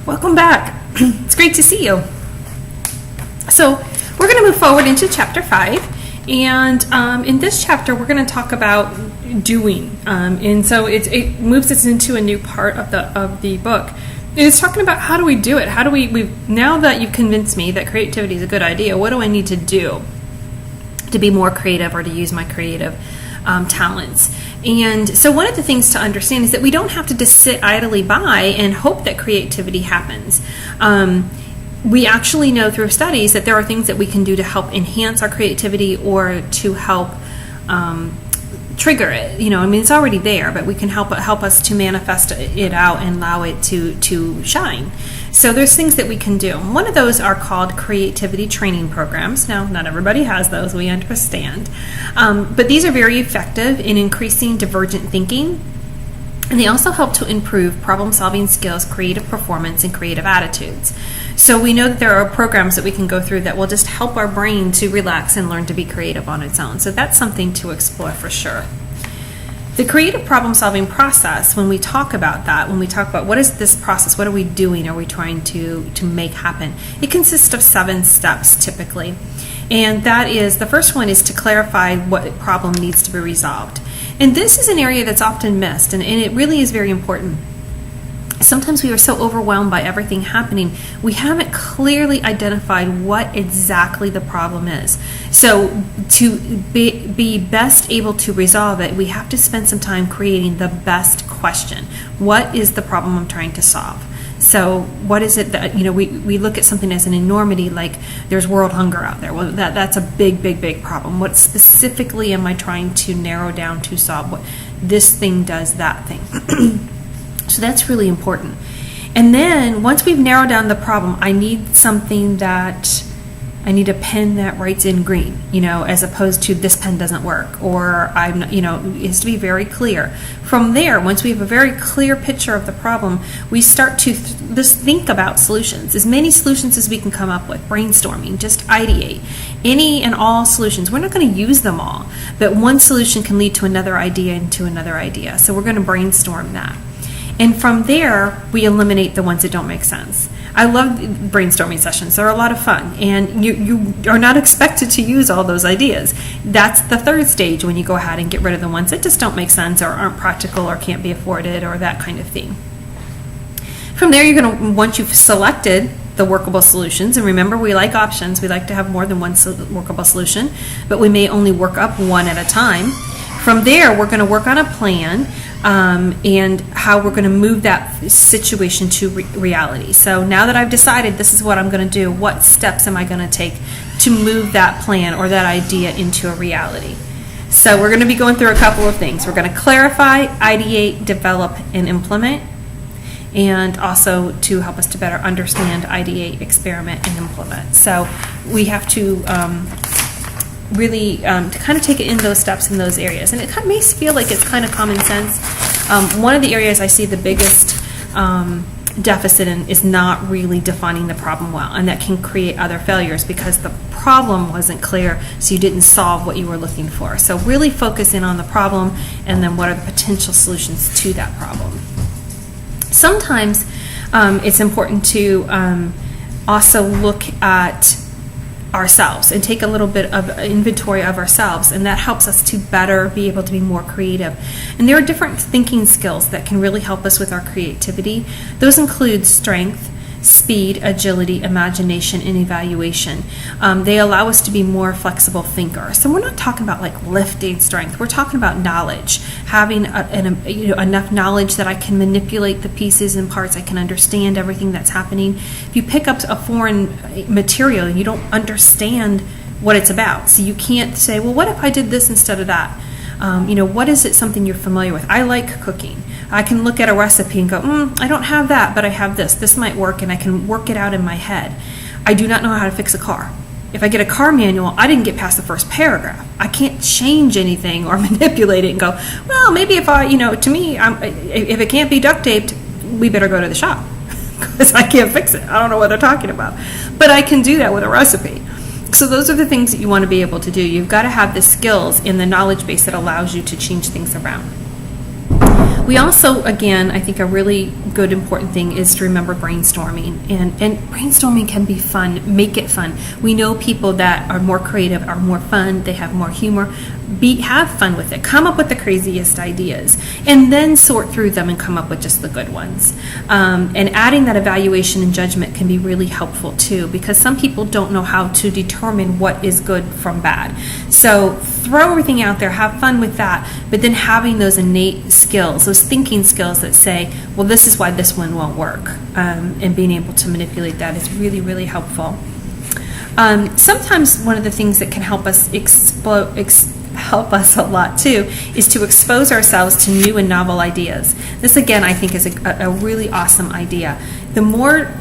Welcome back. It's great to see you. So we're going to move forward into chapter 5, and in this chapter we're going to talk about doing, and so it moves us into a new part of the book. It's talking about how do we do it? How do we now that you've convinced me that creativity is a good idea, what do I need to do to be more creative or to use my creative talents? And so one of the things to understand is that we don't have to just sit idly by and hope that creativity happens. We actually know through studies that there are things that we can do to help enhance our creativity or to help trigger it. It's already there, but we can help us to manifest it out and allow it to shine. So there's things that we can do. One of those are called creativity training programs. Now, not everybody has those, we understand. But these are very effective in increasing divergent thinking, and they also help to improve problem-solving skills, creative performance, and creative attitudes. So we know that there are programs that we can go through that will just help our brain to relax and learn to be creative on its own. So that's something to explore for sure. The creative problem-solving process, when we talk about that, when we talk about what is this process, what are we doing, are we trying to make happen, it consists of 7 steps typically. And that is, the first one is to clarify what problem needs to be resolved. And this is an area that's often missed, and it really is very important. Sometimes we are so overwhelmed by everything happening, we haven't clearly identified what exactly the problem is. So to be best able to resolve it, we have to spend some time creating the best question. What is the problem I'm trying to solve? So what is it that, we look at something as an enormity, like there's world hunger out there. Well, that's a big problem. What specifically am I trying to narrow down to solve? What this thing does that thing. So that's really important. And then once we've narrowed down the problem, I need a pen that writes in green, as opposed to this pen doesn't work, or it has to be very clear. From there, once we have a very clear picture of the problem, we start to just think about solutions, as many solutions as we can come up with, brainstorming, just ideate any and all solutions. We're not going to use them all, but one solution can lead to another idea and to another idea. So we're going to brainstorm that. And from there, we eliminate the ones that don't make sense. I love brainstorming sessions. They're a lot of fun. And you are not expected to use all those ideas. That's the third stage, when you go ahead and get rid of the ones that just don't make sense or aren't practical or can't be afforded or that kind of thing. From there, you're going to, once you've selected the workable solutions, and remember, we like options. We like to have more than one workable solution, but we may only work up one at a time. From there, we're going to work on a plan and how we're going to move that situation to reality. So now that I've decided this is what I'm going to do, what steps am I going to take to move that plan or that idea into a reality? So we're going to be going through a couple of things. We're going to clarify, ideate, develop, and implement, and also to help us to better understand, ideate, experiment, and implement. So we have to really to kind of take it in those steps in those areas. And it may feel like it's kind of common sense. One of the areas I see the biggest deficit in is not really defining the problem well, and that can create other failures because the problem wasn't clear, so you didn't solve what you were looking for. So really focus in on the problem, and then what are the potential solutions to that problem. Sometimes it's important to also look at ourselves and take a little bit of inventory of ourselves, and that helps us to better be able to be more creative. And there are different thinking skills that can really help us with our creativity. Those include strength, speed, agility, imagination, and evaluation. They allow us to be more flexible thinkers. So we're not talking about like lifting strength. We're talking about knowledge, having enough knowledge that I can manipulate the pieces and parts. I can understand everything that's happening. If you pick up a foreign material, you don't understand what it's about. So you can't say, well, what if I did this instead of that? What is it something you're familiar with? I like cooking. I can look at a recipe and go, I don't have that, but I have this. This might work, and I can work it out in my head. I do not know how to fix a car. If I get a car manual, I didn't get past the first paragraph. I can't change anything or manipulate it and go, well, maybe if if it can't be duct taped, we better go to the shop because I can't fix it. I don't know what they're talking about. But I can do that with a recipe. So those are the things that you want to be able to do. You've got to have the skills and the knowledge base that allows you to change things around. We also, again, I think a really good important thing is to remember brainstorming. And brainstorming can be fun. Make it fun. We know people that are more creative are more fun. They have more humor. Have fun with it. Come up with the craziest ideas, and then sort through them and come up with just the good ones. And adding that evaluation and judgment can be really helpful too, because some people don't know how to determine what is good from bad. So throw everything out there, have fun with that, but then having those innate skills, those thinking skills that say, well, this is why this one won't work, and being able to manipulate that is really, really helpful. Sometimes one of the things that can help us help us a lot too is to expose ourselves to new and novel ideas. This again, I think, is a really awesome idea. The more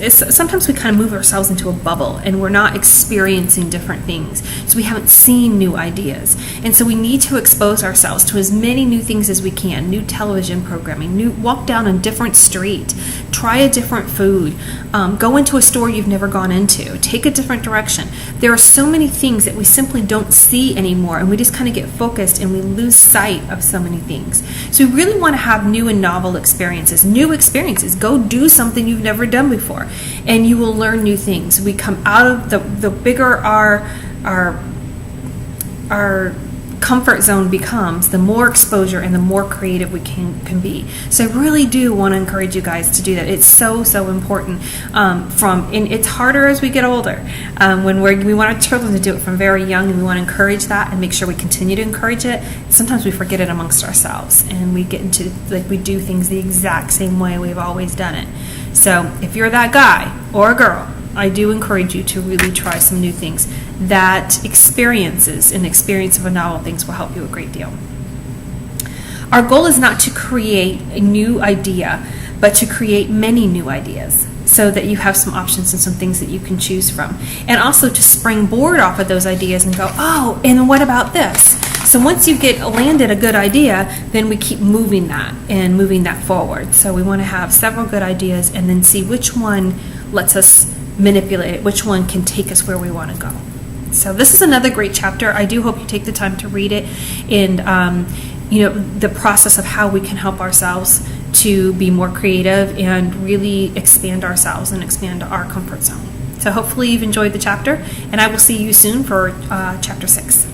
sometimes we kind of move ourselves into a bubble and we're not experiencing different things, so we haven't seen new ideas, and so we need to expose ourselves to as many new things as we can. New television programming, walk down a different street, try a different food, go into a store you've never gone into, take a different direction. There are so many things that we simply don't see anymore, and we just kind of get focused and we lose sight of so many things. So we really want to have new and novel experiences. Go do something you've never done before, and you will learn new things. We come out of the bigger our comfort zone becomes, the more exposure and the more creative we can be. So I really do want to encourage you guys to do that. It's so important. And it's harder as we get older. When we want our children to do it from very young, and we want to encourage that and make sure we continue to encourage it. Sometimes we forget it amongst ourselves, and we get into we do things the exact same way we've always done it. So if you're that guy or a girl, I do encourage you to really try some new things. That experience of a novel things will help you a great deal. Our goal is not to create a new idea, but to create many new ideas, so that you have some options and some things that you can choose from. And also to springboard off of those ideas and go, oh, and what about this? So once you get landed a good idea, then we keep moving that forward. So we want to have several good ideas and then see which one lets us manipulate it, which one can take us where we want to go. So this is another great chapter. I do hope you take the time to read it, and the process of how we can help ourselves to be more creative and really expand ourselves and expand our comfort zone. So hopefully you've enjoyed the chapter, and I will see you soon for chapter 6.